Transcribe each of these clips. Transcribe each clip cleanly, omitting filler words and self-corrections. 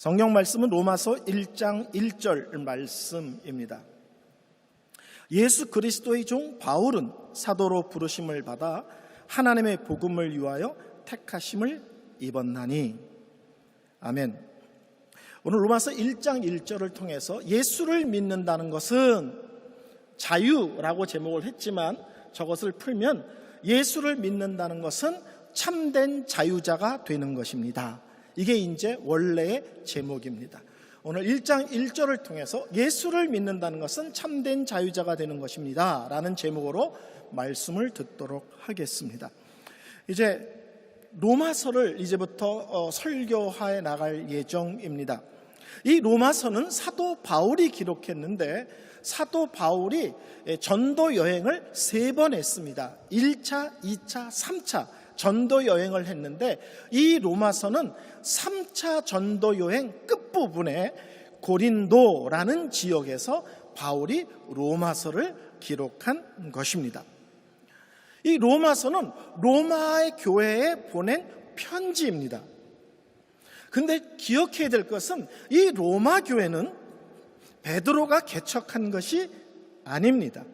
성경 말씀은 로마서 1장 1절 말씀입니다. 예수 그리스도의 종 바울은 사도로 부르심을 받아 하나님의 복음을 위하여 택하심을 입었나니. 아멘. 오늘 로마서 1장 1절을 통해서 예수를 믿는다는 것은 자유라고 제목을 했지만 저것을 풀면 예수를 믿는다는 것은 참된 자유자가 되는 것입니다. 이게 이제 원래의 제목입니다. 오늘 1장 1절을 통해서 예수를 믿는다는 것은 참된 자유자가 되는 것입니다 라는 제목으로 말씀을 듣도록 하겠습니다. 이제 로마서를 이제부터 설교해 나갈 예정입니다. 이 로마서는 사도 바울이 기록했는데 사도 바울이 전도 여행을 3번 했습니다. 1차, 2차, 3차 전도 여행을 했는데 이 로마서는 3차 전도 여행 끝부분에 고린도라는 지역에서 바울이 로마서를 기록한 것입니다. 이 로마서는 로마의 교회에 보낸 편지입니다. 근데 기억해야 될 것은 이 로마 교회는 베드로가 개척한 것이 아닙니다.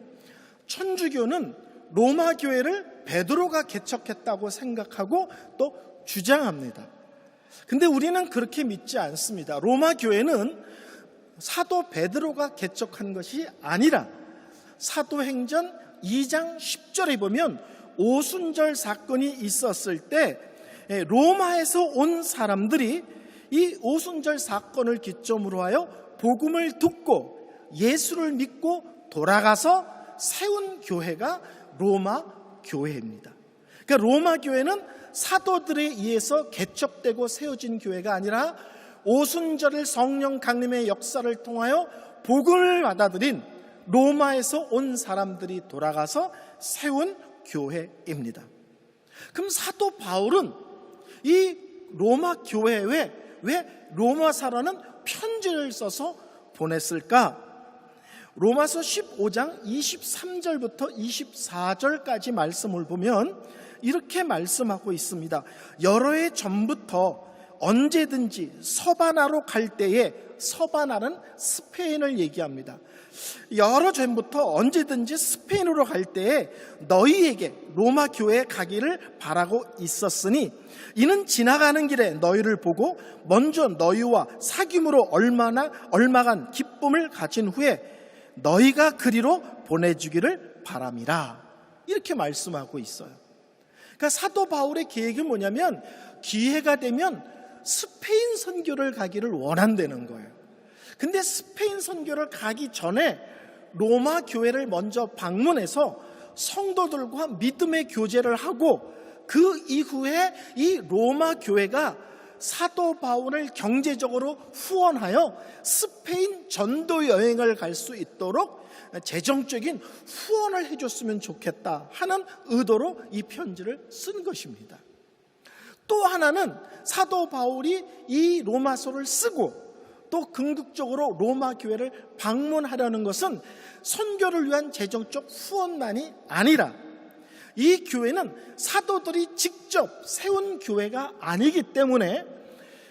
천주교는 로마 교회를 베드로가 개척했다고 생각하고 또 주장합니다. 근데 우리는 그렇게 믿지 않습니다. 로마 교회는 사도 베드로가 개척한 것이 아니라 사도행전 2장 10절에 보면 오순절 사건이 있었을 때 로마에서 온 사람들이 이 오순절 사건을 기점으로 하여 복음을 듣고 예수를 믿고 돌아가서 세운 교회가 로마 교회입니다. 그러니까 로마 교회는 사도들에 의해서 개척되고 세워진 교회가 아니라 오순절을 성령 강림의 역사를 통하여 복음을 받아들인 로마에서 온 사람들이 돌아가서 세운 교회입니다. 그럼 사도 바울은 이 로마 교회에 왜 로마서라는 편지를 써서 보냈을까? 로마서 15장 23절부터 24절까지 말씀을 보면 이렇게 말씀하고 있습니다. 여러 해 전부터 언제든지 서바나로 갈 때에, 서바나는 스페인을 얘기합니다. 여러 전부터 언제든지 스페인으로 갈 때에 너희에게 로마 교회에 가기를 바라고 있었으니 이는 지나가는 길에 너희를 보고 먼저 너희와 사귐으로 얼마간 기쁨을 가진 후에 너희가 그리로 보내주기를 바람이라. 이렇게 말씀하고 있어요. 그러니까 사도 바울의 계획이 뭐냐면 기회가 되면 스페인 선교를 가기를 원한다는 거예요. 근데 스페인 선교를 가기 전에 로마 교회를 먼저 방문해서 성도들과 믿음의 교제를 하고 그 이후에 이 로마 교회가 사도 바울을 경제적으로 후원하여 스페인 전도 여행을 갈 수 있도록 재정적인 후원을 해줬으면 좋겠다 하는 의도로 이 편지를 쓴 것입니다. 또 하나는 사도 바울이 이 로마서를 쓰고 또 궁극적으로 로마 교회를 방문하려는 것은 선교를 위한 재정적 후원만이 아니라 이 교회는 사도들이 직접 세운 교회가 아니기 때문에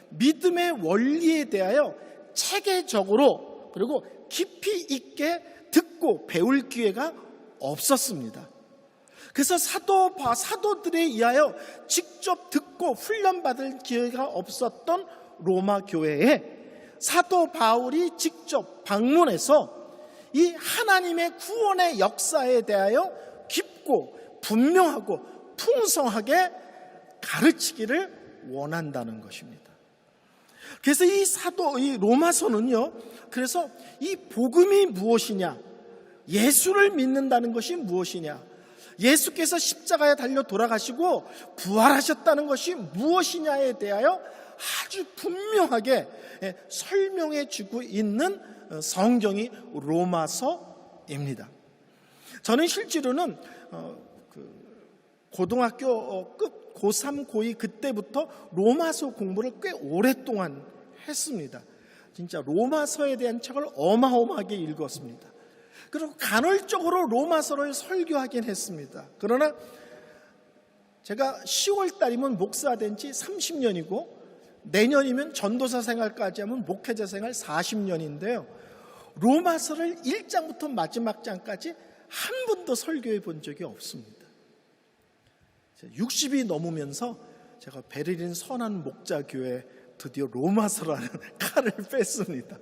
믿음의 원리에 대하여 체계적으로 그리고 깊이 있게 듣고 배울 기회가 없었습니다. 그래서 사도들에 의하여 직접 듣고 훈련받을 기회가 없었던 로마 교회에 사도 바울이 직접 방문해서 이 하나님의 구원의 역사에 대하여 깊고 분명하고 풍성하게 가르치기를 원한다는 것입니다. 그래서 이 로마서는요, 그래서 이 복음이 무엇이냐, 예수를 믿는다는 것이 무엇이냐, 예수께서 십자가에 달려 돌아가시고 부활하셨다는 것이 무엇이냐에 대하여 아주 분명하게 설명해 주고 있는 성경이 로마서입니다. 저는 실제로는 고등학교 끝 고3, 고2 그때부터 로마서 공부를 꽤 오랫동안 했습니다. 진짜 로마서에 대한 책을 어마어마하게 읽었습니다. 그리고 간헐적으로 로마서를 설교하긴 했습니다. 그러나 제가 10월 달이면 목사된 지 30년이고 내년이면 전도사 생활까지 하면 목회자 생활 40년인데요. 로마서를 1장부터 마지막 장까지 한 번도 설교해 본 적이 없습니다. 60이 넘으면서 제가 베를린 선한 목자교회 드디어 로마서라는 칼을 뺐습니다.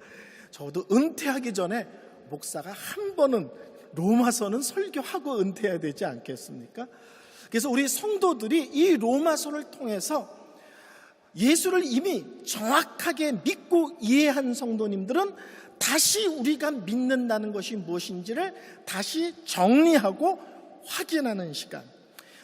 저도 은퇴하기 전에 목사가 한 번은 로마서는 설교하고 은퇴해야 되지 않겠습니까? 그래서 우리 성도들이 이 로마서를 통해서 예수를 이미 정확하게 믿고 이해한 성도님들은 다시 우리가 믿는다는 것이 무엇인지를 다시 정리하고 확인하는 시간.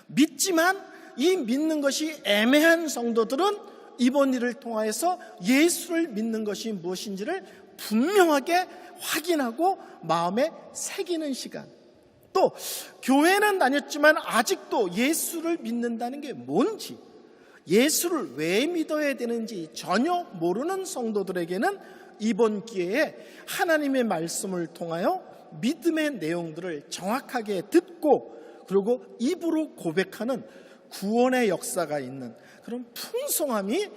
믿지만 이 믿는 것이 애매한 성도들은 이번 일을 통하여서 예수를 믿는 것이 무엇인지를 분명하게 확인하고 마음에 새기는 시간. 또 교회는 다녔지만 아직도 예수를 믿는다는 게 뭔지, 예수를 왜 믿어야 되는지 전혀 모르는 성도들에게는 이번 기회에 하나님의 말씀을 통하여 믿음의 내용들을 정확하게 듣고 그리고 입으로 고백하는 구원의 역사가 있는 그런 풍성함이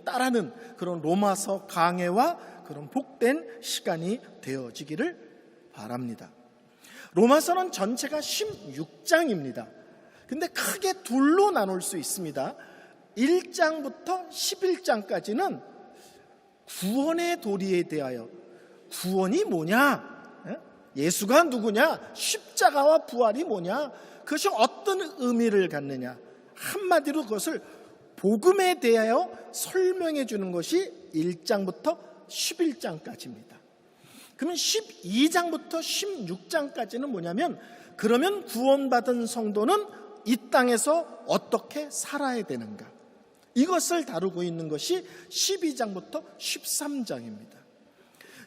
따르는 그런 로마서 강해와 그런 복된 시간이 되어지기를 바랍니다. 로마서는 전체가 16장입니다. 근데 크게 둘로 나눌 수 있습니다. 1장부터 11장까지는 구원의 도리에 대하여, 구원이 뭐냐? 예수가 누구냐? 십자가와 부활이 뭐냐? 그것이 어떤 의미를 갖느냐? 한마디로 그것을 복음에 대하여 설명해 주는 것이 1장부터 11장까지입니다. 그러면 12장부터 16장까지는 뭐냐면, 그러면 구원받은 성도는 이 땅에서 어떻게 살아야 되는가? 이것을 다루고 있는 것이 12장부터 13장입니다.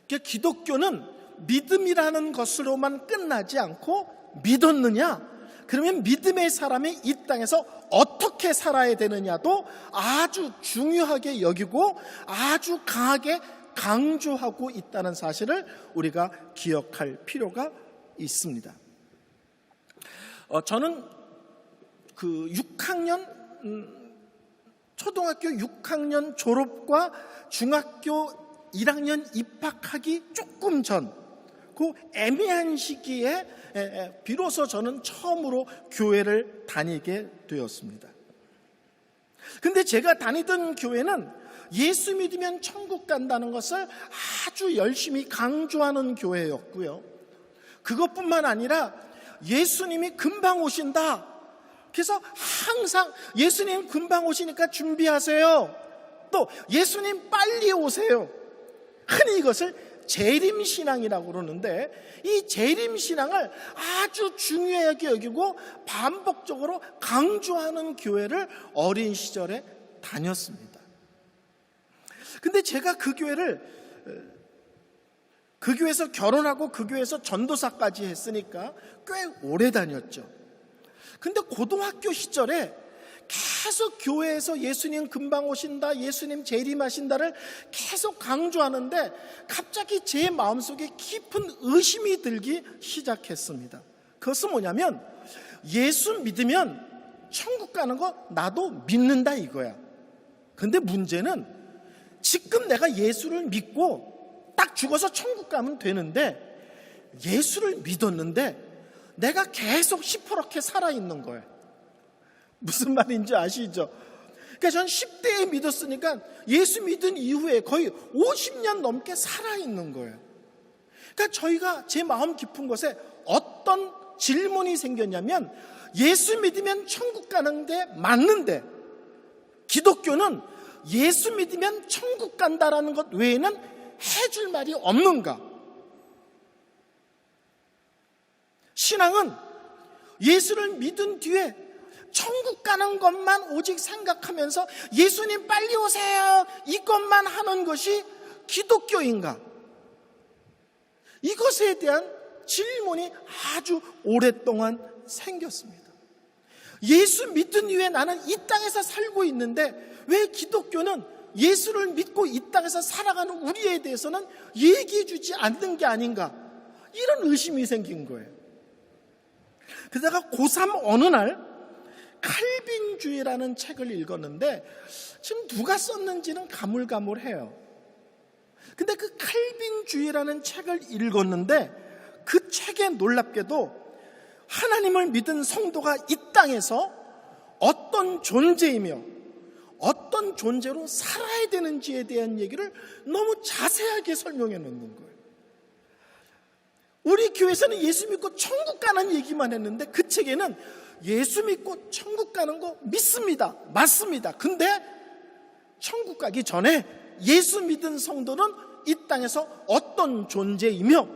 그러니까 기독교는 믿음이라는 것으로만 끝나지 않고 믿었느냐? 그러면 믿음의 사람이 이 땅에서 어떻게 살아야 되느냐도 아주 중요하게 여기고 아주 강하게 강조하고 있다는 사실을 우리가 기억할 필요가 있습니다. 저는 그 6학년 초등학교 6학년 졸업과 중학교 1학년 입학하기 조금 전, 그 애매한 시기에 비로소 저는 처음으로 교회를 다니게 되었습니다. 근데 제가 다니던 교회는 예수 믿으면 천국 간다는 것을 아주 열심히 강조하는 교회였고요. 그것뿐만 아니라 예수님이 금방 오신다. 그래서 항상 예수님 금방 오시니까 준비하세요. 또 예수님 빨리 오세요. 흔히 이것을 재림신앙이라고 그러는데, 이 재림신앙을 아주 중요하게 여기고 반복적으로 강조하는 교회를 어린 시절에 다녔습니다. 근데 제가 그 교회에서 결혼하고 그 교회에서 전도사까지 했으니까 꽤 오래 다녔죠. 근데 고등학교 시절에 계속 교회에서 예수님 금방 오신다, 예수님 재림하신다를 계속 강조하는데 갑자기 제 마음속에 깊은 의심이 들기 시작했습니다. 그것은 뭐냐면, 예수 믿으면 천국 가는 거 나도 믿는다 이거야. 근데 문제는 지금 내가 예수를 믿고 딱 죽어서 천국 가면 되는데, 예수를 믿었는데 내가 계속 시퍼렇게 살아있는 거예요. 무슨 말인지 아시죠? 그러니까 전 10대에 믿었으니까 예수 믿은 이후에 거의 50년 넘게 살아있는 거예요. 그러니까 제 마음 깊은 곳에 어떤 질문이 생겼냐면, 예수 믿으면 천국 가는데 맞는데 기독교는 예수 믿으면 천국 간다라는 것 외에는 해줄 말이 없는가? 신앙은 예수를 믿은 뒤에 천국 가는 것만 오직 생각하면서 예수님 빨리 오세요 이것만 하는 것이 기독교인가? 이것에 대한 질문이 아주 오랫동안 생겼습니다. 예수 믿은 이후에 나는 이 땅에서 살고 있는데 왜 기독교는 예수를 믿고 이 땅에서 살아가는 우리에 대해서는 얘기해 주지 않는 게 아닌가? 이런 의심이 생긴 거예요. 그러다가 고3 어느 날 칼빈주의라는 책을 읽었는데, 지금 누가 썼는지는 가물가물해요. 근데 그 칼빈주의라는 책을 읽었는데 그 책에 놀랍게도 하나님을 믿은 성도가 이 땅에서 어떤 존재이며 어떤 존재로 살아야 되는지에 대한 얘기를 너무 자세하게 설명해 놓는 거예요. 우리 교회에서는 예수 믿고 천국 가는 얘기만 했는데 그 책에는 예수 믿고 천국 가는 거 믿습니다. 맞습니다. 근데 천국 가기 전에 예수 믿은 성도는 이 땅에서 어떤 존재이며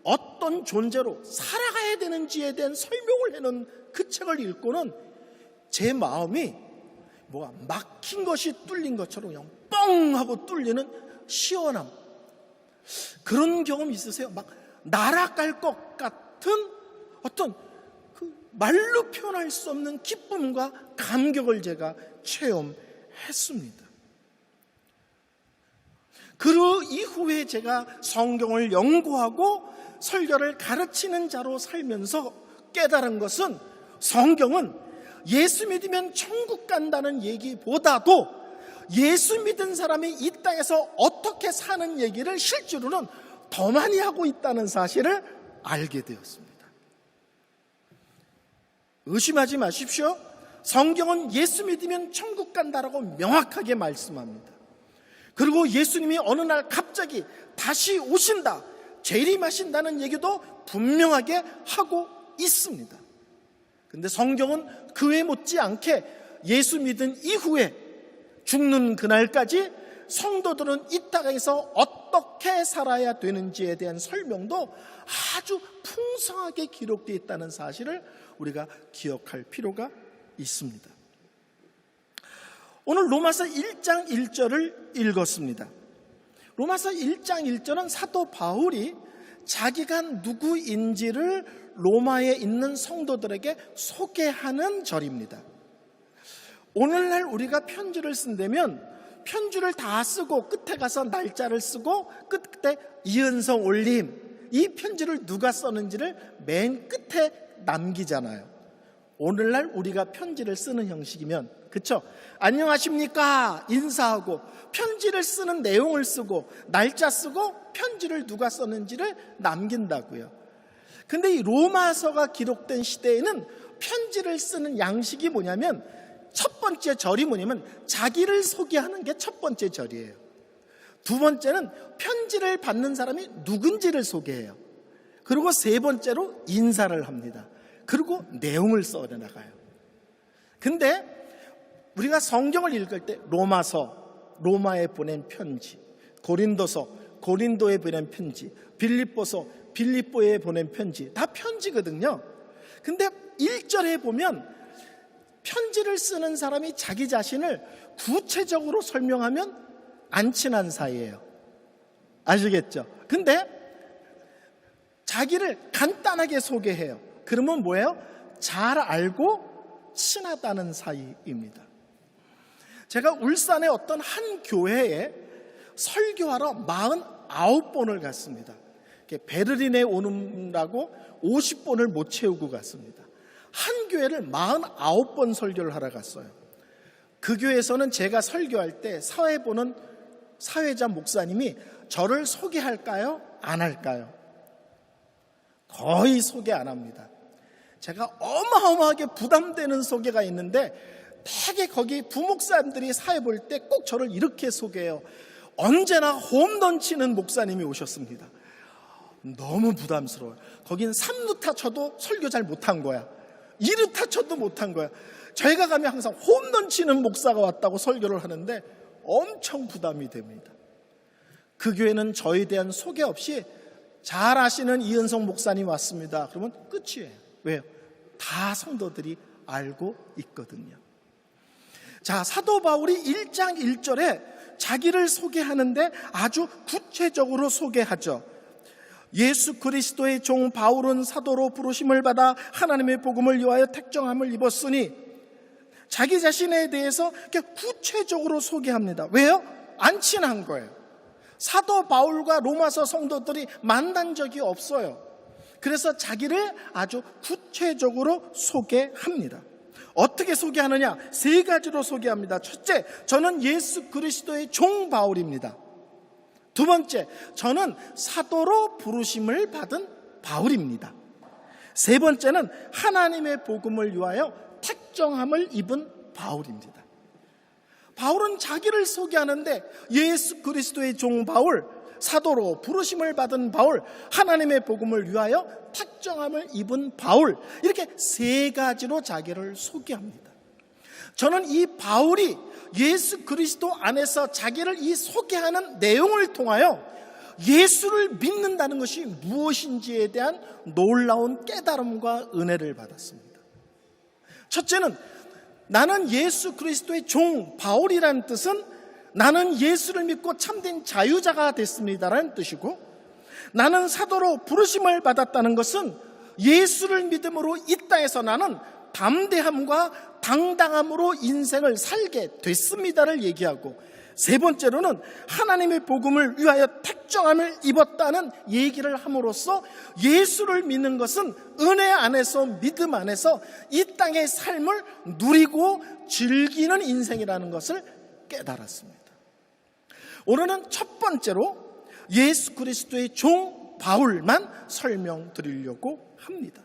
어떤 존재로 살아가야 되는지에 대한 설명을 해놓은 그 책을 읽고는 제 마음이 뭐가 막힌 것이 뚫린 것처럼 그냥 뻥 하고 뚫리는 시원함, 그런 경험 있으세요? 막 날아갈 것 같은 어떤 그 말로 표현할 수 없는 기쁨과 감격을 제가 체험했습니다. 그 이후에 제가 성경을 연구하고 설교를 가르치는 자로 살면서 깨달은 것은 성경은 예수 믿으면 천국 간다는 얘기보다도 예수 믿은 사람이 이 땅에서 어떻게 사는 얘기를 실제로는 더 많이 하고 있다는 사실을 알게 되었습니다. 의심하지 마십시오. 성경은 예수 믿으면 천국 간다라고 명확하게 말씀합니다. 그리고 예수님이 어느 날 갑자기 다시 오신다, 재림하신다는 얘기도 분명하게 하고 있습니다. 근데 성경은 그에 못지않게 예수 믿은 이후에 죽는 그날까지 성도들은 이 땅에서 어떻게 살아야 되는지에 대한 설명도 아주 풍성하게 기록되어 있다는 사실을 우리가 기억할 필요가 있습니다. 오늘 로마서 1장 1절을 읽었습니다. 로마서 1장 1절은 사도 바울이 자기가 누구인지를 로마에 있는 성도들에게 소개하는 절입니다. 오늘날 우리가 편지를 쓴다면 편지를 다 쓰고 끝에 가서 날짜를 쓰고 끝에 이은성 올림, 이 편지를 누가 썼는지를 맨 끝에 남기잖아요. 오늘날 우리가 편지를 쓰는 형식이면, 그쵸? 안녕하십니까 인사하고 편지를 쓰는 내용을 쓰고 날짜 쓰고 편지를 누가 썼는지를 남긴다고요. 근데 이 로마서가 기록된 시대에는 편지를 쓰는 양식이 뭐냐면, 첫 번째 절이 뭐냐면 자기를 소개하는 게 첫 번째 절이에요. 두 번째는 편지를 받는 사람이 누군지를 소개해요. 그리고 세 번째로 인사를 합니다. 그리고 내용을 써나가요. 근데 우리가 성경을 읽을 때 로마서, 로마에 보낸 편지, 고린도서, 고린도에 보낸 편지, 빌립보서, 빌립보에 보낸 편지, 다 편지거든요. 근데 1절에 보면 편지를 쓰는 사람이 자기 자신을 구체적으로 설명하면 안 친한 사이예요. 아시겠죠? 근데 자기를 간단하게 소개해요. 그러면 뭐예요? 잘 알고 친하다는 사이입니다. 제가 울산의 어떤 한 교회에 설교하러 49번을 갔습니다. 베를린에 오느라고 50번을 못 채우고 갔습니다. 한 교회를 49번 설교를 하러 갔어요. 그 교회에서는 제가 설교할 때 사회 보는 사회자 목사님이 저를 소개할까요? 안 할까요? 거의 소개 안 합니다. 제가 어마어마하게 부담되는 소개가 있는데 되게 거기 부목사님들이 사회 볼 때 꼭 저를 이렇게 소개해요. 언제나 홈런 치는 목사님이 오셨습니다. 너무 부담스러워요. 거긴 3루타 쳐도 설교 잘 못한 거야. 2루타 쳐도 못한 거야. 저희가 가면 항상 홈런 치는 목사가 왔다고 설교를 하는데 엄청 부담이 됩니다. 그 교회는 저에 대한 소개 없이 잘 아시는 이은성 목사님 왔습니다. 그러면 끝이에요. 왜요? 다 성도들이 알고 있거든요. 자, 사도 바울이 1장 1절에 자기를 소개하는데 아주 구체적으로 소개하죠. 예수 그리스도의 종 바울은 사도로 부르심을 받아 하나님의 복음을 위하여 택정함을 입었으니, 자기 자신에 대해서 이렇게 구체적으로 소개합니다. 왜요? 안 친한 거예요. 사도 바울과 로마서 성도들이 만난 적이 없어요. 그래서 자기를 아주 구체적으로 소개합니다. 어떻게 소개하느냐? 세 가지로 소개합니다. 첫째, 저는 예수 그리스도의 종 바울입니다. 두 번째, 저는 사도로 부르심을 받은 바울입니다. 세 번째는 하나님의 복음을 위하여 택정함을 입은 바울입니다. 바울은 자기를 소개하는데 예수 그리스도의 종 바울, 사도로 부르심을 받은 바울, 하나님의 복음을 위하여 택정함을 입은 바울, 이렇게 세 가지로 자기를 소개합니다. 저는 이 바울이 예수 그리스도 안에서 자기를 이 소개하는 내용을 통하여 예수를 믿는다는 것이 무엇인지에 대한 놀라운 깨달음과 은혜를 받았습니다. 첫째는 나는 예수 그리스도의 종 바울이라는 뜻은 나는 예수를 믿고 참된 자유자가 됐습니다라는 뜻이고, 나는 사도로 부르심을 받았다는 것은 예수를 믿음으로 이 땅에서 나는 담대함과 당당함으로 인생을 살게 됐습니다를 얘기하고, 세 번째로는 하나님의 복음을 위하여 택정함을 입었다는 얘기를 함으로써 예수를 믿는 것은 은혜 안에서, 믿음 안에서 이 땅의 삶을 누리고 즐기는 인생이라는 것을 깨달았습니다. 오늘은 첫 번째로 예수 그리스도의 종 바울만 설명드리려고 합니다.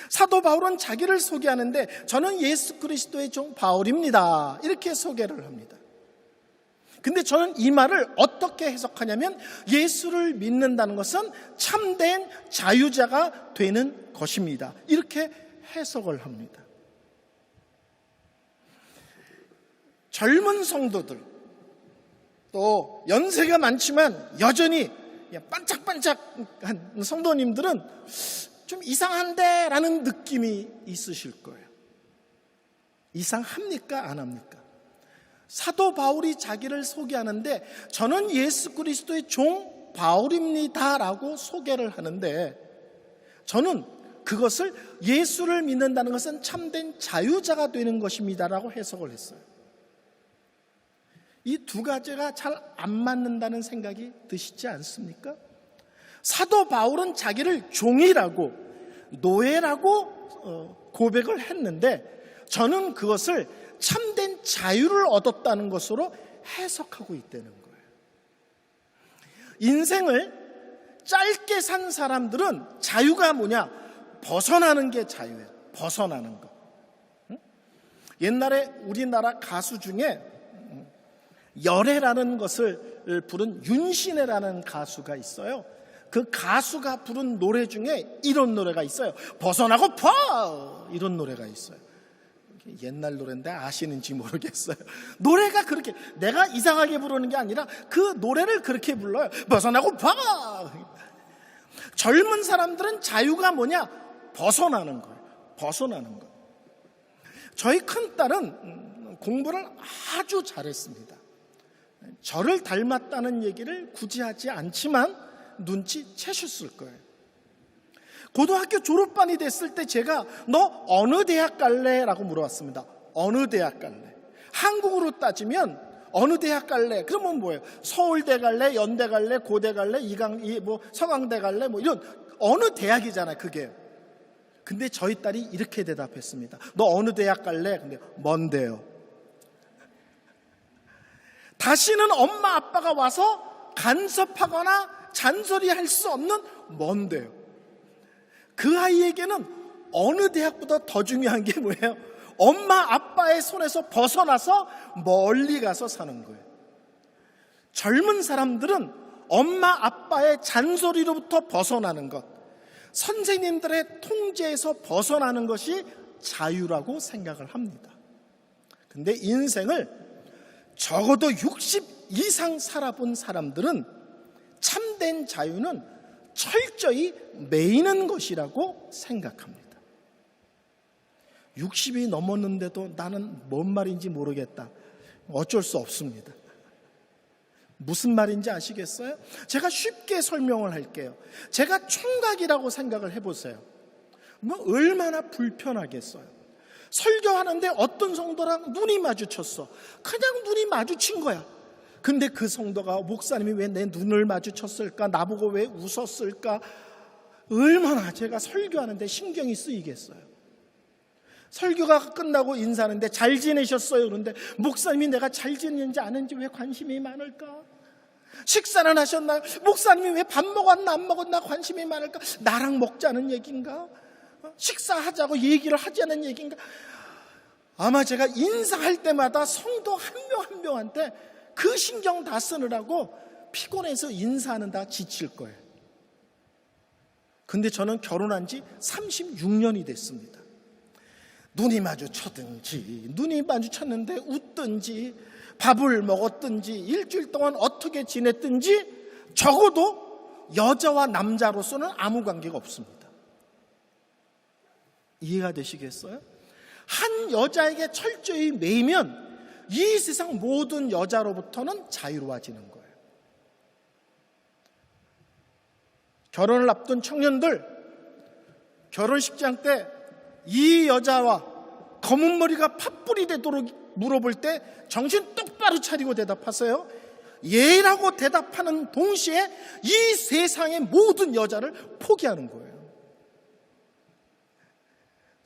사도 바울은 자기를 소개하는데 저는 예수 그리스도의 종 바울입니다, 이렇게 소개를 합니다. 근데 저는 이 말을 어떻게 해석하냐면, 예수를 믿는다는 것은 참된 자유자가 되는 것입니다, 이렇게 해석을 합니다. 젊은 성도들, 또 연세가 많지만 여전히 반짝반짝한 성도님들은 좀 이상한데 라는 느낌이 있으실 거예요. 이상합니까? 안 합니까? 사도 바울이 자기를 소개하는데 저는 예수 그리스도의 종 바울입니다 라고 소개를 하는데, 저는 그것을 예수를 믿는다는 것은 참된 자유자가 되는 것입니다 라고 해석을 했어요. 이 두 가지가 잘 안 맞는다는 생각이 드시지 않습니까? 사도 바울은 자기를 종이라고, 노예라고 고백을 했는데 저는 그것을 참된 자유를 얻었다는 것으로 해석하고 있다는 거예요. 인생을 짧게 산 사람들은 자유가 뭐냐? 벗어나는 게 자유예요. 벗어나는 거. 옛날에 우리나라 가수 중에 열애라는 것을 부른 윤신혜라는 가수가 있어요. 그 가수가 부른 노래 중에 이런 노래가 있어요. 벗어나고파! 이런 노래가 있어요. 옛날 노래인데 아시는지 모르겠어요. 노래가 그렇게, 내가 이상하게 부르는 게 아니라 그 노래를 그렇게 불러요. 벗어나고파! 젊은 사람들은 자유가 뭐냐? 벗어나는 거예요. 벗어나는 거. 저희 큰딸은 공부를 아주 잘했습니다. 저를 닮았다는 얘기를 굳이 하지 않지만 눈치채셨을 거예요. 고등학교 졸업반이 됐을 때 제가 너 어느 대학 갈래? 라고 물어봤습니다. 어느 대학 갈래? 한국으로 따지면 어느 대학 갈래? 그러면 뭐예요? 서울대 갈래? 연대 갈래? 고대 갈래? 서강대 갈래? 이런 어느 대학이잖아요, 그게. 근데 저희 딸이 이렇게 대답했습니다. 너 어느 대학 갈래? 근데 뭔데요? 다시는 엄마 아빠가 와서 간섭하거나 잔소리할 수 없는 뭔데요. 그 아이에게는 어느 대학보다 더 중요한 게 뭐예요? 엄마 아빠의 손에서 벗어나서 멀리 가서 사는 거예요. 젊은 사람들은 엄마 아빠의 잔소리로부터 벗어나는 것, 선생님들의 통제에서 벗어나는 것이 자유라고 생각을 합니다. 근데 인생을 적어도 60 이상 살아본 사람들은 참된 자유는 철저히 매이는 것이라고 생각합니다. 60이 넘었는데도 나는 뭔 말인지 모르겠다. 어쩔 수 없습니다. 무슨 말인지 아시겠어요? 제가 쉽게 설명을 할게요. 제가 총각이라고 생각을 해보세요. 얼마나 불편하겠어요. 설교하는데 어떤 성도랑 눈이 마주쳤어. 그냥 눈이 마주친 거야. 근데 그 성도가 목사님이 왜 내 눈을 마주쳤을까? 나보고 왜 웃었을까? 얼마나 제가 설교하는데 신경이 쓰이겠어요. 설교가 끝나고 인사하는데 잘 지내셨어요? 그런데 목사님이 내가 잘 지냈는지 아는지 왜 관심이 많을까? 식사는 하셨나요? 목사님이 왜 밥 먹었나 안 먹었나 관심이 많을까? 나랑 먹자는 얘기인가? 식사하자고 얘기를 하자는 얘기인가? 아마 제가 인사할 때마다 성도 한 명 한 명한테 그 신경 다 쓰느라고 피곤해서 인사하는 다 지칠 거예요. 근데 저는 결혼한 지 36년이 됐습니다. 눈이 마주쳤든지, 눈이 마주쳤는데 웃든지, 밥을 먹었든지, 일주일 동안 어떻게 지냈든지 적어도 여자와 남자로서는 아무 관계가 없습니다. 이해가 되시겠어요? 한 여자에게 철저히 매이면 이 세상 모든 여자로부터는 자유로워지는 거예요. 결혼을 앞둔 청년들, 결혼식장 때 이 여자와 검은 머리가 팥불이 되도록 물어볼 때 정신 똑바로 차리고 대답하세요. 예라고 대답하는 동시에 이 세상의 모든 여자를 포기하는 거예요.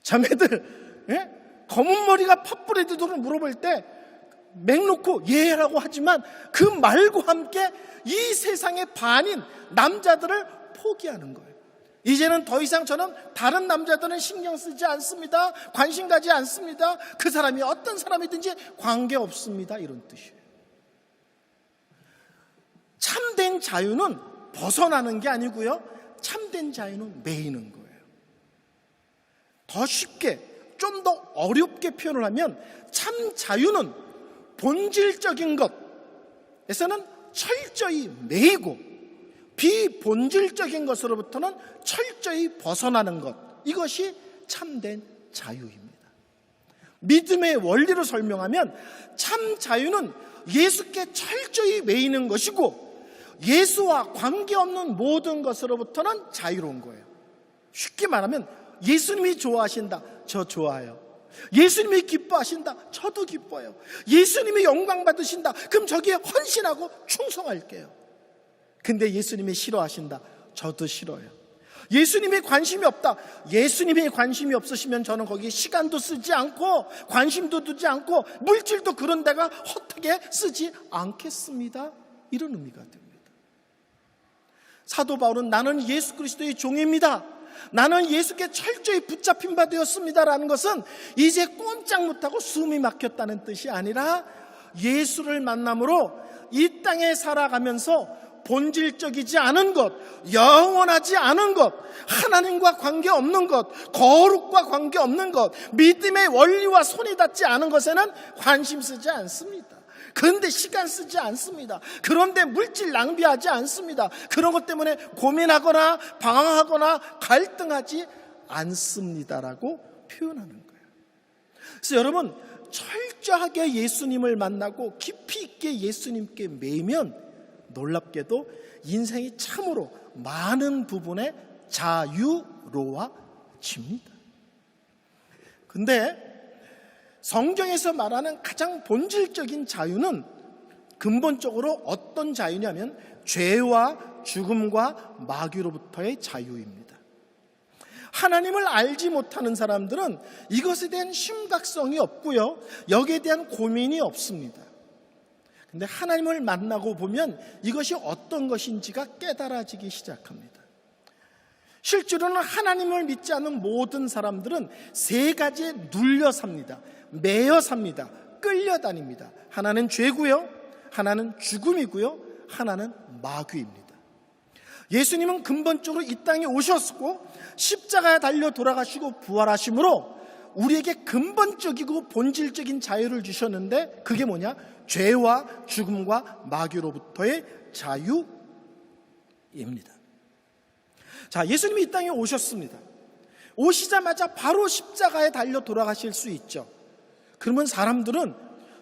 자매들, 예? 검은 머리가 팥불이 되도록 물어볼 때 맹 놓고 예라고 하지만 그 말과 함께 이 세상의 반인 남자들을 포기하는 거예요. 이제는 더 이상 저는 다른 남자들은 신경 쓰지 않습니다. 관심 가지 않습니다. 그 사람이 어떤 사람이든지 관계없습니다. 이런 뜻이에요. 참된 자유는 벗어나는 게 아니고요. 참된 자유는 매이는 거예요. 더 쉽게, 좀 더 어렵게 표현을 하면 참 자유는 본질적인 것에서는 철저히 매이고 비본질적인 것으로부터는 철저히 벗어나는 것, 이것이 참된 자유입니다. 믿음의 원리로 설명하면 참 자유는 예수께 철저히 매이는 것이고 예수와 관계없는 모든 것으로부터는 자유로운 거예요. 쉽게 말하면 예수님이 좋아하신다, 저 좋아해요. 예수님이 기뻐하신다, 저도 기뻐요. 예수님이 영광 받으신다, 그럼 저기에 헌신하고 충성할게요. 근데 예수님이 싫어하신다, 저도 싫어요. 예수님이 관심이 없다, 예수님이 관심이 없으시면 저는 거기에 시간도 쓰지 않고 관심도 두지 않고 물질도 그런 데가 헛되게 쓰지 않겠습니다. 이런 의미가 됩니다. 사도 바울은 나는 예수 그리스도의 종입니다, 나는 예수께 철저히 붙잡힌 바 되었습니다라는 것은 이제 꼼짝 못하고 숨이 막혔다는 뜻이 아니라 예수를 만남으로 이 땅에 살아가면서 본질적이지 않은 것, 영원하지 않은 것, 하나님과 관계없는 것, 거룩과 관계없는 것, 믿음의 원리와 손이 닿지 않은 것에는 관심 쓰지 않습니다. 그런데 시간 쓰지 않습니다. 그런데 물질 낭비하지 않습니다. 그런 것 때문에 고민하거나 방황하거나 갈등하지 않습니다라고 표현하는 거예요. 그래서 여러분, 철저하게 예수님을 만나고 깊이 있게 예수님께 매이면 놀랍게도 인생이 참으로 많은 부분에 자유로워집니다. 근데 성경에서 말하는 가장 본질적인 자유는 근본적으로 어떤 자유냐면 죄와 죽음과 마귀로부터의 자유입니다. 하나님을 알지 못하는 사람들은 이것에 대한 심각성이 없고요, 여기에 대한 고민이 없습니다. 근데 하나님을 만나고 보면 이것이 어떤 것인지가 깨달아지기 시작합니다. 실제로는 하나님을 믿지 않는 모든 사람들은 세 가지에 눌려 삽니다. 매여 삽니다. 끌려다닙니다. 하나는 죄고요, 하나는 죽음이고요, 하나는 마귀입니다. 예수님은 근본적으로 이 땅에 오셨고 십자가에 달려 돌아가시고 부활하심으로 우리에게 근본적이고 본질적인 자유를 주셨는데 그게 뭐냐? 죄와 죽음과 마귀로부터의 자유입니다. 자, 예수님이 이 땅에 오셨습니다. 오시자마자 바로 십자가에 달려 돌아가실 수 있죠. 그러면 사람들은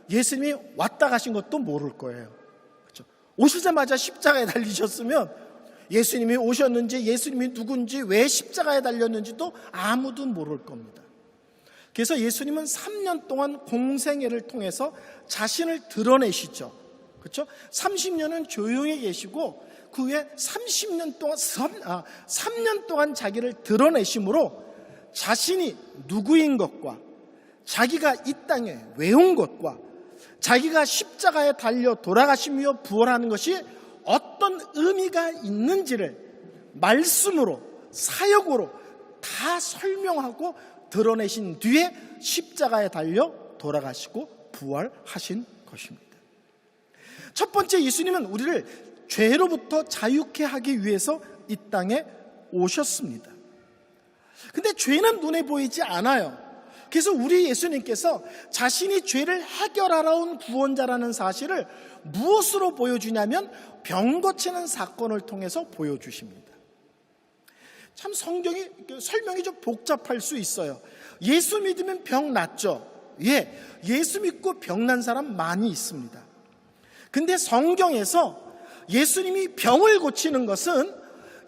예수님이 왔다 가신 것도 모를 거예요. 그렇죠? 오시자마자 십자가에 달리셨으면 예수님이 오셨는지, 예수님이 누군지, 왜 십자가에 달렸는지도 아무도 모를 겁니다. 그래서 예수님은 3년 동안 공생애를 통해서 자신을 드러내시죠. 그렇죠? 30년은 조용히 계시고 그 후에 3년 동안 자기를 드러내심으로 자신이 누구인 것과 자기가 이 땅에 왜 온 것과 자기가 십자가에 달려 돌아가시며 부활하는 것이 어떤 의미가 있는지를 말씀으로, 사역으로 다 설명하고 드러내신 뒤에 십자가에 달려 돌아가시고 부활하신 것입니다. 첫 번째, 예수님은 우리를 죄로부터 자유케 하기 위해서 이 땅에 오셨습니다. 근데 죄는 눈에 보이지 않아요. 그래서 우리 예수님께서 자신이 죄를 해결하러 온 구원자라는 사실을 무엇으로 보여주냐면 병 고치는 사건을 통해서 보여주십니다. 참 성경이 설명이 좀 복잡할 수 있어요. 예수 믿으면 병 낫죠? 예, 예수 믿고 병 난 사람 많이 있습니다. 근데 성경에서 예수님이 병을 고치는 것은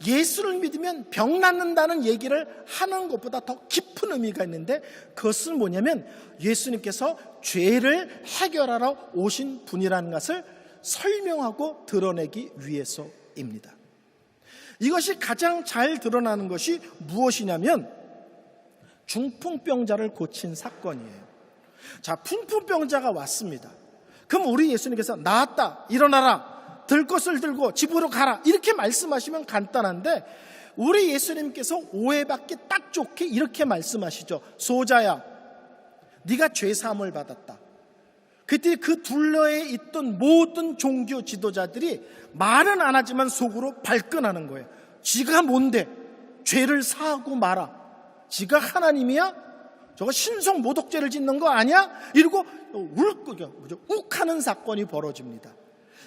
예수를 믿으면 병 낫는다는 얘기를 하는 것보다 더 깊은 의미가 있는데, 그것은 뭐냐면 예수님께서 죄를 해결하러 오신 분이라는 것을 설명하고 드러내기 위해서입니다. 이것이 가장 잘 드러나는 것이 무엇이냐면 중풍병자를 고친 사건이에요. 자, 중풍병자가 왔습니다. 그럼 우리 예수님께서 나았다, 일어나라, 들 것을 들고 집으로 가라, 이렇게 말씀하시면 간단한데, 우리 예수님께서 오해받기 딱 좋게 이렇게 말씀하시죠. 소자야, 네가 죄사함을 받았다. 그때 그 둘러에 있던 모든 종교 지도자들이 말은 안 하지만 속으로 발끈하는 거예요. 지가 뭔데 죄를 사하고 마라, 지가 하나님이야? 저거 신성 모독죄를 짓는 거 아니야? 이러고 욱하는 사건이 벌어집니다.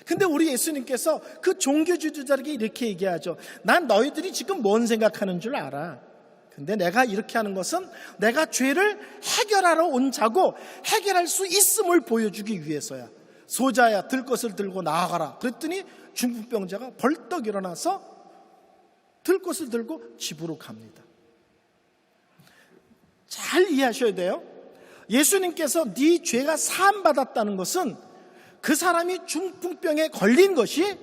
근데 우리 예수님께서 그 종교 지도자에게 이렇게 얘기하죠. 난 너희들이 지금 뭔 생각하는 줄 알아. 근데 내가 이렇게 하는 것은 내가 죄를 해결하러 온 자고 해결할 수 있음을 보여주기 위해서야. 소자야, 들 것을 들고 나아가라. 그랬더니 중풍병자가 벌떡 일어나서 들 것을 들고 집으로 갑니다. 잘 이해하셔야 돼요. 예수님께서 네 죄가 사함받았다는 것은 그 사람이 중풍병에 걸린 것이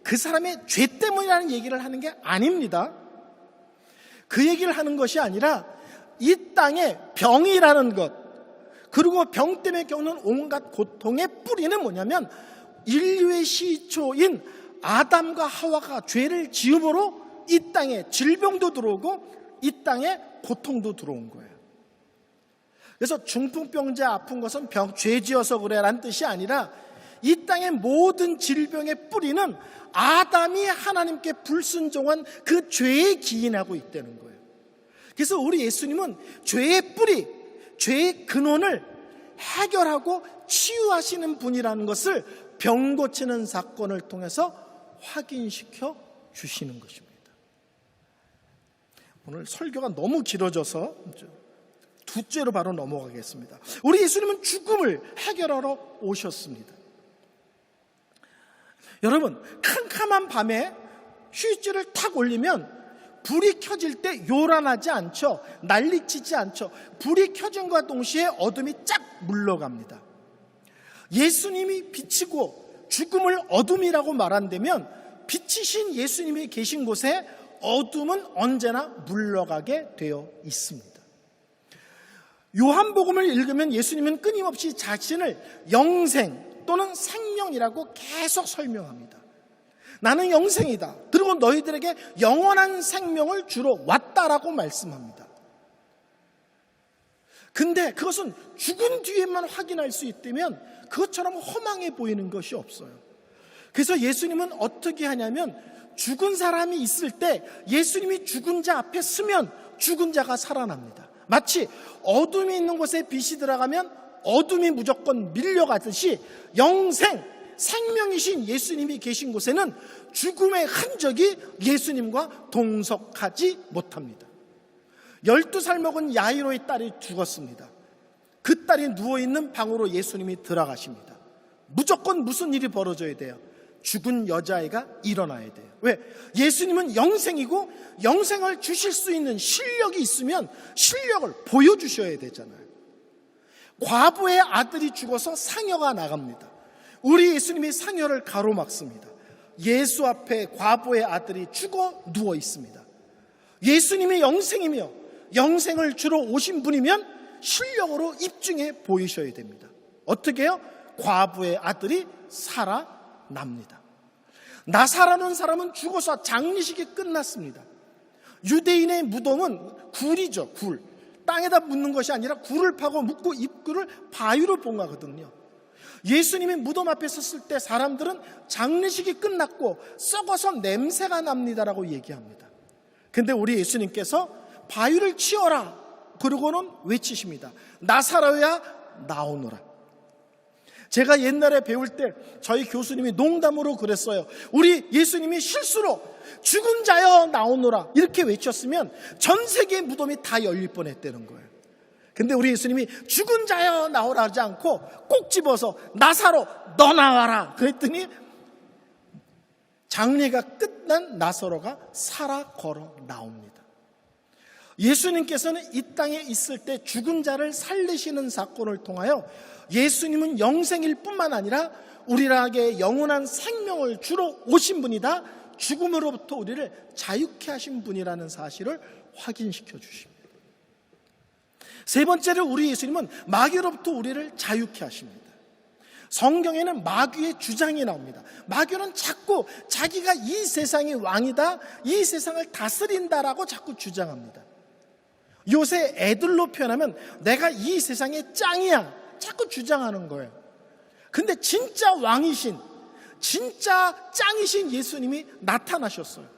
그 사람의 죄 때문이라는 얘기를 하는 게 아닙니다. 그 얘기를 하는 것이 아니라 이 땅에 병이라는 것, 그리고 병 때문에 겪는 온갖 고통의 뿌리는 뭐냐면 인류의 시초인 아담과 하와가 죄를 지음으로 이 땅에 질병도 들어오고 이 땅에 고통도 들어온 거예요. 그래서 중풍병자 아픈 것은 죄 지어서 그래라는 뜻이 아니라 이 땅의 모든 질병의 뿌리는 아담이 하나님께 불순종한 그 죄에 기인하고 있다는 거예요. 그래서 우리 예수님은 죄의 뿌리, 죄의 근원을 해결하고 치유하시는 분이라는 것을 병 고치는 사건을 통해서 확인시켜 주시는 것입니다. 오늘 설교가 너무 길어져서 둘째로 바로 넘어가겠습니다. 우리 예수님은 죽음을 해결하러 오셨습니다. 여러분, 캄캄한 밤에 휴지를 탁 올리면 불이 켜질 때 요란하지 않죠. 난리치지 않죠. 불이 켜진과 동시에 어둠이 쫙 물러갑니다. 예수님이 빛이고 죽음을 어둠이라고 말한다면 빛이신 예수님이 계신 곳에 어둠은 언제나 물러가게 되어 있습니다. 요한복음을 읽으면 예수님은 끊임없이 자신을 영생 또는 생명이라고 계속 설명합니다. 나는 영생이다. 그리고 너희들에게 영원한 생명을 주러 왔다라고 말씀합니다. 근데 그것은 죽은 뒤에만 확인할 수 있다면 그것처럼 허망해 보이는 것이 없어요. 그래서 예수님은 어떻게 하냐면 죽은 사람이 있을 때 예수님이 죽은 자 앞에 서면 죽은 자가 살아납니다. 마치 어둠이 있는 곳에 빛이 들어가면 어둠이 무조건 밀려가듯이 영생, 생명이신 예수님이 계신 곳에는 죽음의 흔적이 예수님과 동석하지 못합니다. 12살 먹은 야이로의 딸이 죽었습니다. 그 딸이 누워있는 방으로 예수님이 들어가십니다. 무조건 무슨 일이 벌어져야 돼요? 죽은 여자아이가 일어나야 돼요. 왜? 예수님은 영생이고 영생을 주실 수 있는 실력이 있으면 실력을 보여주셔야 되잖아요. 과부의 아들이 죽어서 상여가 나갑니다. 우리 예수님이 상여를 가로막습니다. 예수 앞에 과부의 아들이 죽어 누워 있습니다. 예수님이 영생이며 영생을 주러 오신 분이면 실력으로 입증해 보이셔야 됩니다. 어떻게 해요? 과부의 아들이 살아납니다. 나사로라는 사람은 죽어서 장례식이 끝났습니다. 유대인의 무덤은 굴이죠, 굴. 땅에다 묻는 것이 아니라 굴을 파고 묻고 입구를 바위로 봉하거든요. 예수님이 무덤 앞에 섰을 때 사람들은 장례식이 끝났고 썩어서 냄새가 납니다라고 얘기합니다. 근데 우리 예수님께서 바위를 치워라 그러고는 외치십니다. 나사로야 나오너라. 제가 옛날에 배울 때 저희 교수님이 농담으로 그랬어요. 우리 예수님이 실수로 죽은 자여 나오너라 이렇게 외쳤으면 전 세계의 무덤이 다 열릴 뻔했다는 거예요. 근데 우리 예수님이 죽은 자여 나오라 하지 않고 꼭 집어서 나사로 너 나와라 그랬더니 장례가 끝난 나사로가 살아 걸어 나옵니다. 예수님께서는 이 땅에 있을 때 죽은 자를 살리시는 사건을 통하여 예수님은 영생일 뿐만 아니라 우리에게 영원한 생명을 주러 오신 분이다. 죽음으로부터 우리를 자유케 하신 분이라는 사실을 확인시켜 주십니다. 세 번째로 우리 예수님은 마귀로부터 우리를 자유케 하십니다. 성경에는 마귀의 주장이 나옵니다. 마귀는 자꾸 자기가 이 세상의 왕이다, 이 세상을 다스린다라고 자꾸 주장합니다. 요새 애들로 표현하면 내가 이 세상의 짱이야 자꾸 주장하는 거예요. 근데 진짜 왕이신, 진짜 짱이신 예수님이 나타나셨어요.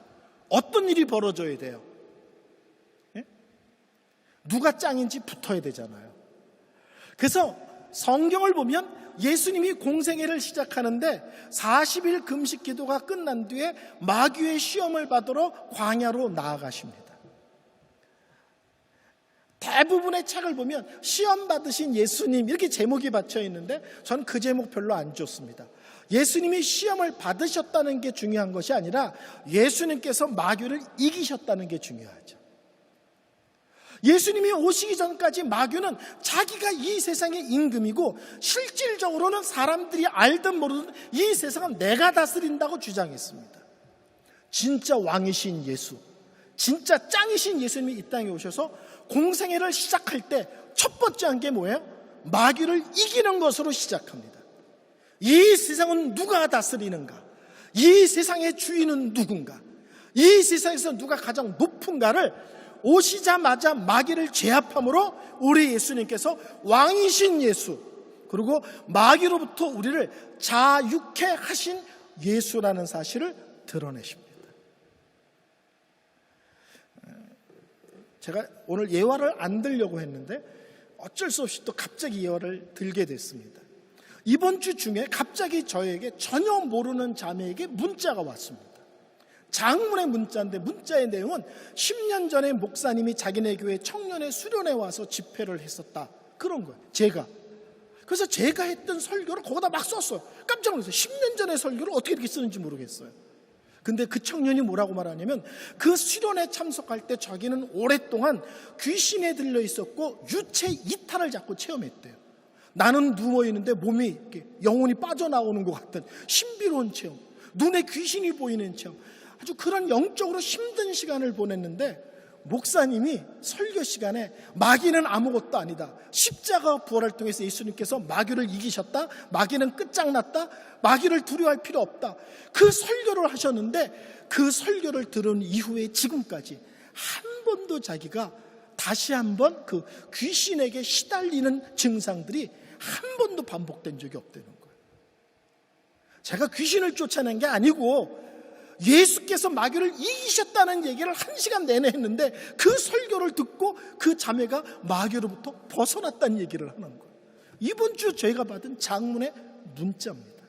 어떤 일이 벌어져야 돼요? 예? 누가 짱인지 붙어야 되잖아요. 그래서 성경을 보면 예수님이 공생애를 시작하는데 40일 금식 기도가 끝난 뒤에 마귀의 시험을 받으러 광야로 나아가십니다. 대부분의 책을 보면 시험 받으신 예수님 이렇게 제목이 받쳐 있는데 저는 그 제목 별로 안 좋습니다. 예수님이 시험을 받으셨다는 게 중요한 것이 아니라 예수님께서 마귀를 이기셨다는 게 중요하죠. 예수님이 오시기 전까지 마귀는 자기가 이 세상의 임금이고 실질적으로는 사람들이 알든 모르든 이 세상은 내가 다스린다고 주장했습니다. 진짜 왕이신 예수, 진짜 짱이신 예수님이 이 땅에 오셔서 공생애를 시작할 때 첫 번째 한 게 뭐예요? 마귀를 이기는 것으로 시작합니다. 이 세상은 누가 다스리는가? 이 세상의 주인은 누군가? 이 세상에서 누가 가장 높은가를 오시자마자 마귀를 제압함으로 우리 예수님께서 왕이신 예수, 그리고 마귀로부터 우리를 자유케 하신 예수라는 사실을 드러내십니다. 제가 오늘 예화를 안 들려고 했는데 어쩔 수 없이 또 갑자기 예화를 들게 됐습니다. 이번 주 중에 갑자기 저에게 전혀 모르는 자매에게 문자가 왔습니다. 장문의 문자인데 문자의 내용은 10년 전에 목사님이 자기네 교회 청년의 수련회 와서 집회를 했었다. 그런 거예요. 그래서 제가 했던 설교를 거기다 막 썼어요. 깜짝 놀랐어요. 10년 전의 설교를 어떻게 이렇게 쓰는지 모르겠어요. 근데 그 청년이 뭐라고 말하냐면 그 수련회 참석할 때 자기는 오랫동안 귀신에 들려 있었고 유체 이탈을 자꾸 체험했대요. 나는 누워있는데 몸이 이렇게 영혼이 빠져나오는 것 같은 신비로운 체험, 눈에 귀신이 보이는 체험, 아주 그런 영적으로 힘든 시간을 보냈는데 목사님이 설교 시간에 마귀는 아무것도 아니다, 십자가 부활을 통해서 예수님께서 마귀를 이기셨다, 마귀는 끝장났다, 마귀를 두려워할 필요 없다, 그 설교를 하셨는데 그 설교를 들은 이후에 지금까지 한 번도 자기가 다시 한번 그 귀신에게 시달리는 증상들이 한 번도 반복된 적이 없다는 거예요. 제가 귀신을 쫓아낸 게 아니고 예수께서 마귀를 이기셨다는 얘기를 1시간 내내 했는데 그 설교를 듣고 그 자매가 마귀로부터 벗어났다는 얘기를 하는 거예요. 이번 주 저희가 받은 장문의 문자입니다.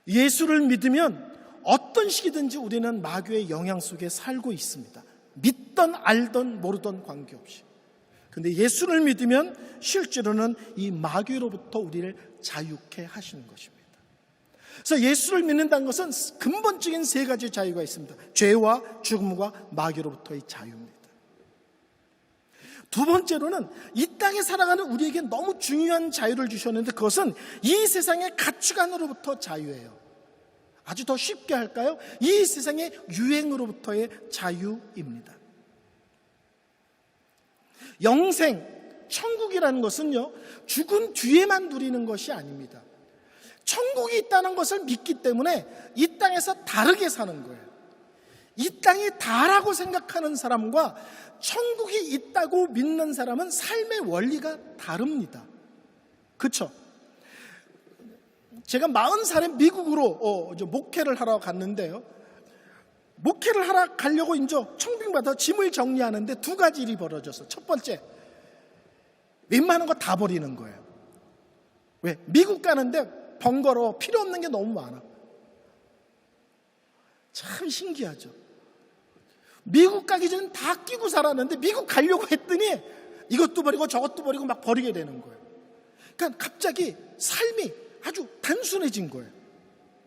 예수를 믿으면 어떤 시기든지 우리는 마귀의 영향 속에 살고 있습니다. 믿던 알던 모르던 관계없이. 근데 예수를 믿으면 실제로는 이 마귀로부터 우리를 자유케 하시는 것입니다. 그래서 예수를 믿는다는 것은 근본적인 3가지 자유가 있습니다. 죄와 죽음과 마귀로부터의 자유입니다. 두 번째로는 이 땅에 살아가는 우리에게 너무 중요한 자유를 주셨는데 그것은 이 세상의 가치관으로부터 자유예요. 아주 더 쉽게 할까요? 이 세상의 유행으로부터의 자유입니다. 영생, 천국이라는 것은요, 죽은 뒤에만 누리는 것이 아닙니다. 천국이 있다는 것을 믿기 때문에 이 땅에서 다르게 사는 거예요. 이 땅이 다라고 생각하는 사람과 천국이 있다고 믿는 사람은 삶의 원리가 다릅니다. 그렇죠? 제가 40살에 미국으로 목회를 하러 갔는데요. 목회를 하러 가려고 이제 청빙받아 짐을 정리하는데 두 가지 일이 벌어졌어. 첫 번째, 웬만한 거 다 버리는 거예요. 왜? 미국 가는데 번거로워. 필요 없는 게 너무 많아. 참 신기하죠. 미국 가기 전에 다 끼고 살았는데 미국 가려고 했더니 이것도 버리고 저것도 버리고 막 버리게 되는 거예요. 그러니까 갑자기 삶이 아주 단순해진 거예요.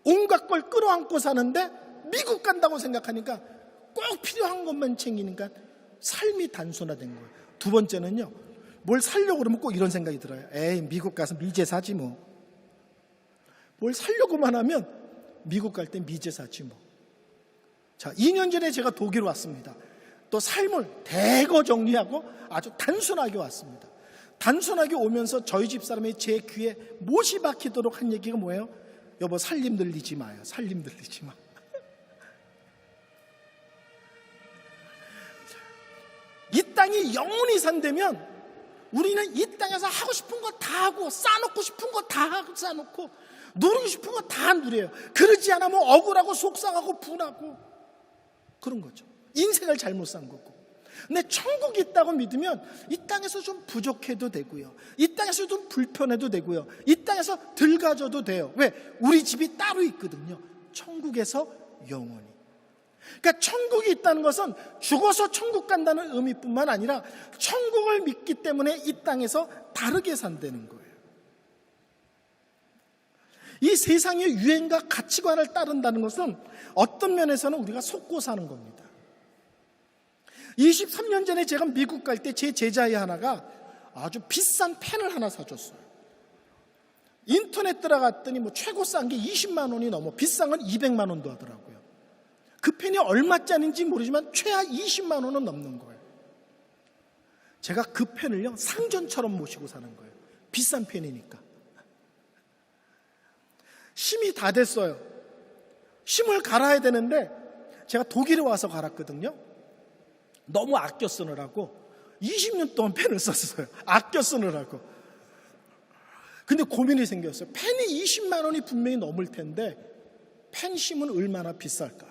온갖 걸 끌어안고 사는데 미국 간다고 생각하니까 꼭 필요한 것만 챙기니까 삶이 단순화된 거예요. 두 번째는요, 뭘 살려고 그러면 꼭 이런 생각이 들어요. 에이, 미국 가서 미제 사지 뭐. 뭘 살려고만 하면 미국 갈 때 미제 사지 뭐. 자, 2년 전에 제가 독일 왔습니다. 또 삶을 대거 정리하고 아주 단순하게 왔습니다. 단순하게 오면서 저희 집 사람이 제 귀에 못이 박히도록 한 얘기가 뭐예요? 여보, 살림 늘리지 마요. 살림 늘리지 마. 이 땅이 영원히 산다면 우리는 이 땅에서 하고 싶은 거 다 하고 쌓아놓고 싶은 거 다 쌓아놓고 누리고 싶은 거 다 누려요. 그러지 않으면 억울하고 속상하고 분하고 그런 거죠. 인생을 잘못 산 거고. 근데 천국이 있다고 믿으면 이 땅에서 좀 부족해도 되고요, 이 땅에서 좀 불편해도 되고요, 이 땅에서 덜 가져도 돼요. 왜? 우리 집이 따로 있거든요. 천국에서 영원히. 그러니까 천국이 있다는 것은 죽어서 천국 간다는 의미뿐만 아니라 천국을 믿기 때문에 이 땅에서 다르게 산다는 거예요. 이 세상의 유행과 가치관을 따른다는 것은 어떤 면에서는 우리가 속고 사는 겁니다. 23년 전에 제가 미국 갈 때 제 제자의 하나가 아주 비싼 펜을 하나 사줬어요. 인터넷 들어갔더니 뭐 최고 싼 게 20만 원이 넘어, 비싼 건 200만 원도 하더라고요. 그 펜이 얼마짜리인지 모르지만 최하 20만 원은 넘는 거예요. 제가 그 펜을요, 상전처럼 모시고 사는 거예요. 비싼 펜이니까. 심이 다 됐어요. 심을 갈아야 되는데 제가 독일에 와서 갈았거든요. 너무 아껴 쓰느라고 20년 동안 펜을 썼어요. 아껴 쓰느라고. 근데 고민이 생겼어요. 펜이 20만 원이 분명히 넘을 텐데 펜 심은 얼마나 비쌀까?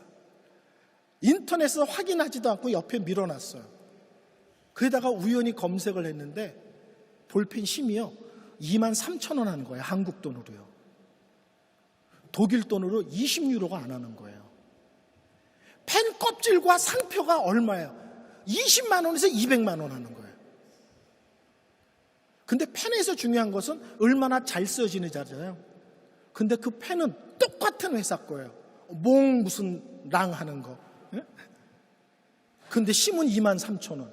인터넷에서 확인하지도 않고 옆에 밀어놨어요. 그에다가 우연히 검색을 했는데 볼펜 심이요, 23,000원 하는 거예요. 한국 돈으로요. 독일 돈으로 20유로가 안 하는 거예요. 펜 껍질과 상표가 얼마예요? 20만 원에서 200만 원 하는 거예요. 근데 펜에서 중요한 것은 얼마나 잘 써지느냐잖아요. 근데 그 펜은 똑같은 회사 거예요. 몽 무슨 랑 하는 거. 예? 근데 심은 23,000원.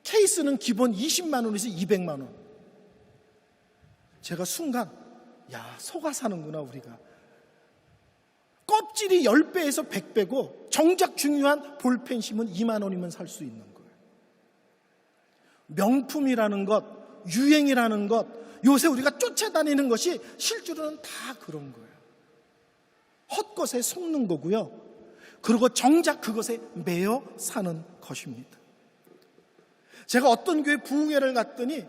케이스는 기본 20만 원에서 200만 원. 제가 순간, 야, 속아 사는구나 우리가. 껍질이 10배에서 100배고 정작 중요한 볼펜 심은 2만 원이면 살 수 있는 거예요. 명품이라는 것, 유행이라는 것, 요새 우리가 쫓아다니는 것이 실제로는 다 그런 거예요. 헛것에 속는 거고요. 그리고 정작 그것에 매여 사는 것입니다. 제가 어떤 교회 부흥회를 갔더니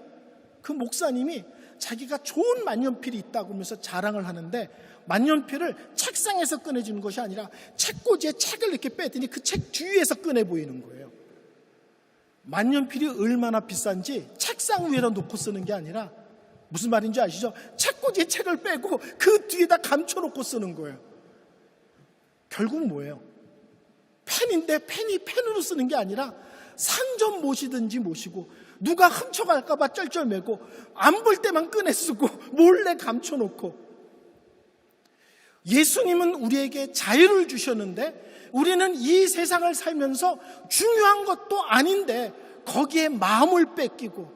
그 목사님이 자기가 좋은 만년필이 있다고 하면서 자랑을 하는데, 만년필을 책상에서 꺼내주는 것이 아니라 책꽂이에 책을 이렇게 빼더니 그 책 뒤에서 꺼내 보이는 거예요. 만년필이 얼마나 비싼지 책상 위에다 놓고 쓰는 게 아니라, 무슨 말인지 아시죠? 책꽂이에 책을 빼고 그 뒤에다 감춰놓고 쓰는 거예요. 결국 뭐예요? 펜인데 펜이 펜으로 쓰는 게 아니라 상점 모시든지 모시고 누가 훔쳐갈까 봐 쩔쩔매고 안 볼 때만 꺼내 쓰고 몰래 감춰놓고. 예수님은 우리에게 자유를 주셨는데 우리는 이 세상을 살면서 중요한 것도 아닌데 거기에 마음을 뺏기고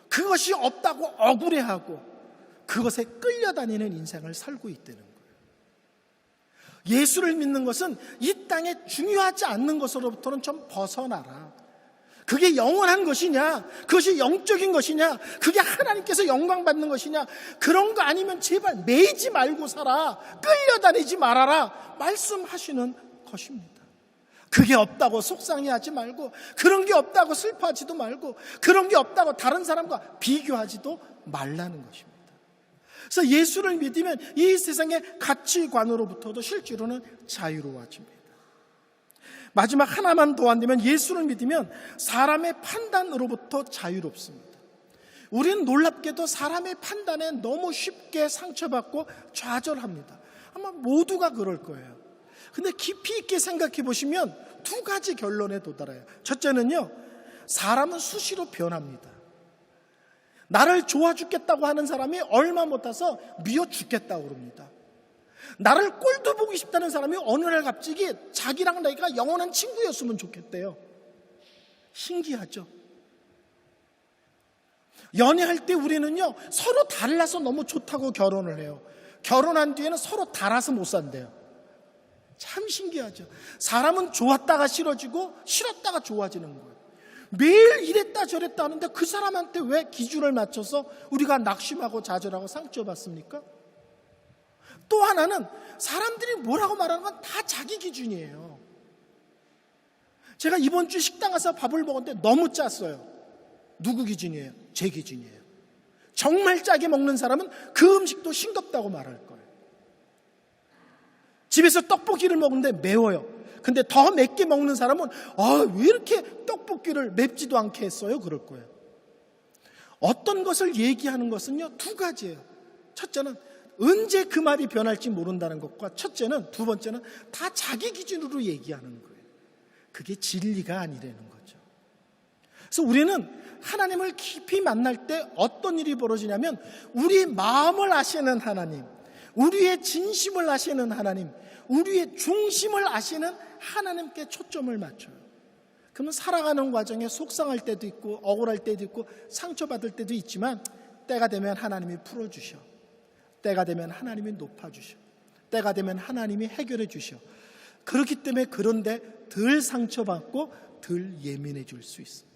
그것이 없다고 억울해하고 그것에 끌려다니는 인생을 살고 있다는 거예요. 예수를 믿는 것은 이 땅에 중요하지 않는 것으로부터는 좀 벗어나라. 그게 영원한 것이냐? 그것이 영적인 것이냐? 그게 하나님께서 영광 받는 것이냐? 그런 거 아니면 제발 매이지 말고 살아. 끌려다니지 말아라. 말씀하시는 것입니다. 그게 없다고 속상해하지 말고, 그런 게 없다고 슬퍼하지도 말고, 그런 게 없다고 다른 사람과 비교하지도 말라는 것입니다. 그래서 예수를 믿으면 이 세상의 가치관으로부터도 실제로는 자유로워집니다. 마지막 하나만 더 안 되면, 예수를 믿으면 사람의 판단으로부터 자유롭습니다. 우리는 놀랍게도 사람의 판단에 너무 쉽게 상처받고 좌절합니다. 아마 모두가 그럴 거예요. 근데 깊이 있게 생각해 보시면 두 가지 결론에 도달해요. 첫째는요, 사람은 수시로 변합니다. 나를 좋아 죽겠다고 하는 사람이 얼마 못 타서 미워 죽겠다고 그럽니다. 나를 꼴도 보기 싶다는 사람이 어느 날 갑자기 자기랑 내가 영원한 친구였으면 좋겠대요. 신기하죠? 연애할 때 우리는요, 서로 달라서 너무 좋다고 결혼을 해요. 결혼한 뒤에는 서로 달아서 못 산대요. 참 신기하죠? 사람은 좋았다가 싫어지고 싫었다가 좋아지는 거예요. 매일 이랬다 저랬다 하는데 그 사람한테 왜 기준을 맞춰서 우리가 낙심하고 좌절하고 상처받습니까? 또 하나는 사람들이 뭐라고 말하는 건 다 자기 기준이에요. 제가 이번 주 식당 가서 밥을 먹었는데 너무 짰어요. 누구 기준이에요? 제 기준이에요. 정말 짜게 먹는 사람은 그 음식도 싱겁다고 말할 거예요. 집에서 떡볶이를 먹는데 매워요. 근데 더 맵게 먹는 사람은 왜 이렇게 떡볶이를 맵지도 않게 했어요? 그럴 거예요. 어떤 것을 얘기하는 것은요, 두 가지예요. 첫째는 언제 그 말이 변할지 모른다는 것과, 두 번째는 다 자기 기준으로 얘기하는 거예요. 그게 진리가 아니라는 거죠. 그래서 우리는 하나님을 깊이 만날 때 어떤 일이 벌어지냐면, 우리 마음을 아시는 하나님, 우리의 진심을 아시는 하나님, 우리의 중심을 아시는 하나님께 초점을 맞춰요. 그러면 살아가는 과정에 속상할 때도 있고 억울할 때도 있고 상처받을 때도 있지만, 때가 되면 하나님이 풀어주셔. 때가 되면 하나님이 높아주셔. 때가 되면 하나님이 해결해 주셔. 그렇기 때문에 그런데 덜 상처받고 덜 예민해질 수 있습니다.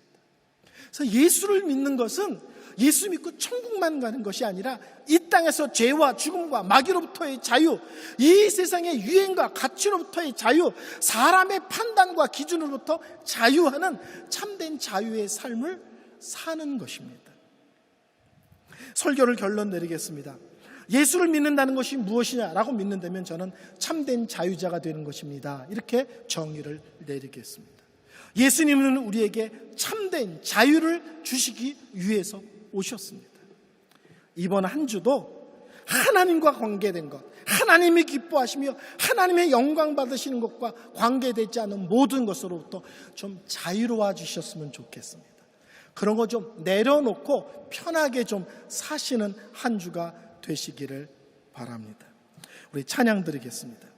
그래서 예수를 믿는 것은 예수 믿고 천국만 가는 것이 아니라 이 땅에서 죄와 죽음과 마귀로부터의 자유, 이 세상의 유행과 가치로부터의 자유, 사람의 판단과 기준으로부터 자유하는 참된 자유의 삶을 사는 것입니다. 설교를 결론 내리겠습니다. 예수를 믿는다는 것이 무엇이냐라고 믿는다면 저는 참된 자유자가 되는 것입니다. 이렇게 정의를 내리겠습니다. 예수님은 우리에게 참된 자유를 주시기 위해서 오셨습니다. 이번 한 주도 하나님과 관계된 것, 하나님이 기뻐하시며 하나님의 영광 받으시는 것과 관계되지 않은 모든 것으로부터 좀 자유로워 주셨으면 좋겠습니다. 그런 거 좀 내려놓고 편하게 좀 사시는 한 주가 되시기를 바랍니다. 우리 찬양 드리겠습니다.